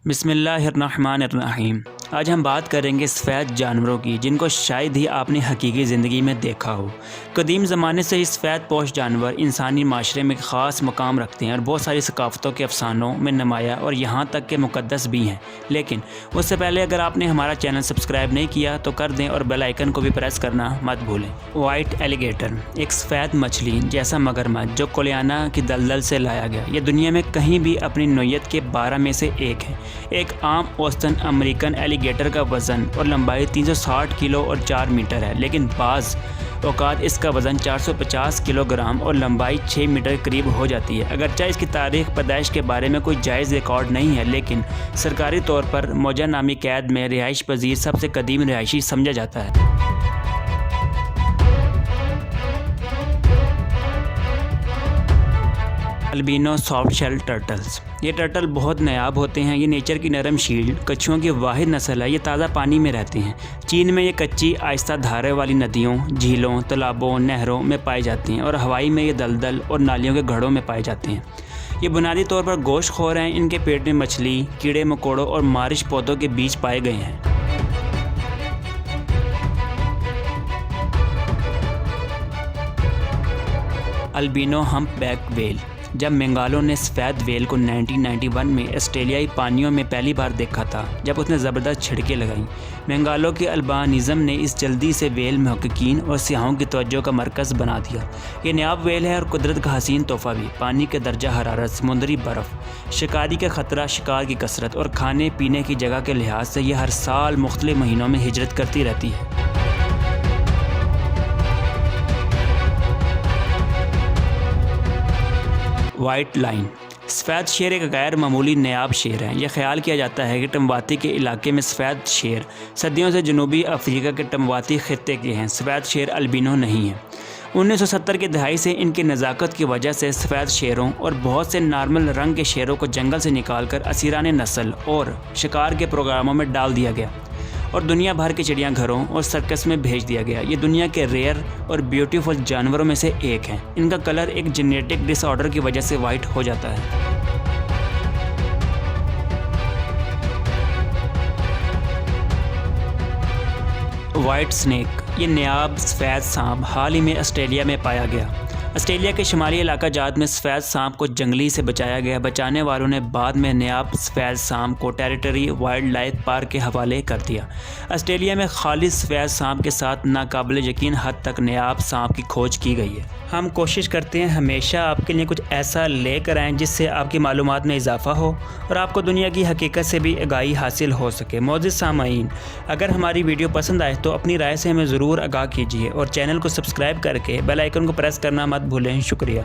बिस्मिल्लाहिर्रहमानिर्रहीम। आज हम बात करेंगे सफ़ेद जानवरों की, जिनको शायद ही आपने हकीकी ज़िंदगी में देखा हो। कदीम ज़माने से ही सफ़ेद पोश जानवर इंसानी माशरे में ख़ास मकाम रखते हैं और बहुत सारी सकाफ़तों के अफसानों में नुमाया और यहाँ तक के मुक़द्दस भी हैं। लेकिन उससे पहले अगर आपने हमारा चैनल सब्सक्राइब नहीं किया तो कर दें और बेल आइकन को भी प्रेस करना मत भूलें। वाइट एलिगेटर, एक सफ़ेद मछली जैसा मगरमच्छ जो कोलियाना की दलदल से लाया गया, ये दुनिया में कहीं भी अपनी नौइयत के 12 में से एक है। एक आम औसतन अमेरिकन एलिगेटर का वज़न और लंबाई 360 किलो और 4 मीटर है, लेकिन बाज़ औक़ात इसका वज़न 450 किलोग्राम और लंबाई 6 मीटर के करीब हो जाती है। अगरचे इसकी तारीख़ पैदाइश के बारे में कोई जायज़ रिकॉर्ड नहीं है, लेकिन सरकारी तौर पर मौजा नामी कैद में रिहाइश पजीर सबसे कदीम रिहायशी समझा जाता है। अल्बिनो सॉफ्ट शेल टर्टल्स, ये टर्टल बहुत नायाब होते हैं। ये नेचर की नरम शील्ड कछुओं की वाहिद नस्ल है। ये ताज़ा पानी में रहते हैं। चीन में ये कच्ची आहिस्ता धारे वाली नदियों, झीलों, तालाबों, नहरों में पाए जाते हैं और हवाई में ये दलदल और नालियों के घड़ों में पाए जाते हैं। ये बुनियादी तौर पर गोश्तखोर हैं। इनके पेट में मछली, कीड़े मकोड़ों और मारिश पौधों के बीज पाए गए हैं। अल्बिनो हम्पबैक वेल, जब मेंगालो ने सफ़ेद वेल को 1991 में ऑस्ट्रेलियाई पानियों में पहली बार देखा था, जब उसने ज़बरदस्त छिड़कें लगाईं। मेंगालो के अल्बानिज़म ने इस जल्दी से वेल महक़क़ीन और सियाहों की तवज्जो का मरकज़ बना दिया। ये नायाब वेल है और कुदरत का हसीन तोहफ़ा भी। पानी के दर्जा हरारत, समुद्री बर्फ़, शिकारी का ख़तरा, शिकार की कसरत और खाने पीने की जगह के लिहाज से ये हर साल मुख्तलिफ महीनों में हिजरत करती रहती है। वाइट लाइन, सफ़ेद शेर एक गैर मामूली नायाब शेर है। यह ख्याल किया जाता है कि टमवाती के इलाके में सफ़ेद शेर सदियों से जनूबी अफ्रीका के टमवाती खित्ते के हैं। सफ़ेद शेर अल्बिनो नहीं है। 1970 की दहाई से इनकी नज़ाकत की वजह से सफ़ेद शेरों और बहुत से नॉर्मल रंग के शेरों को जंगल से निकालकर असीराने नस्ल और शिकार के प्रोग्रामों में डाल दिया गया और दुनिया भर के चिड़ियाघरों और सर्कस में भेज दिया गया। ये दुनिया के रेयर और ब्यूटीफुल जानवरों में से एक हैं। इनका कलर एक जेनेटिक डिसऑर्डर की वजह से वाइट हो जाता है। वाइट स्नेक, ये नायाब सफ़ेद सांप हाल ही में ऑस्ट्रेलिया में पाया गया। ऑस्ट्रेलिया के शुमाली इलाका जात में सफ़ेद सांप को जंगली से बचाया गया। बचाने वालों ने बाद में नायाब सफ़ेद सांप को टेरिटरी वाइल्ड लाइफ पार्क के हवाले कर दिया। ऑस्ट्रेलिया में खालिस सफ़ेद सांप के साथ नाकाबिल यकीन हद तक नायाब सांप की खोज की गई है। हम कोशिश करते हैं हमेशा आपके लिए कुछ ऐसा लेकर आएँ जिससे आपकी मालूमात में इजाफ़ा हो और आपको दुनिया की हकीकत से भी आगाही हासिल हो सके। मोअज़्ज़िज़ सामाईन, अगर हमारी वीडियो पसंद आए तो अपनी राय से हमें ज़रूर आगाह कीजिए और चैनल को सब्सक्राइब करके बेल आइकन को प्रेस करना मत भूलें। शुक्रिया।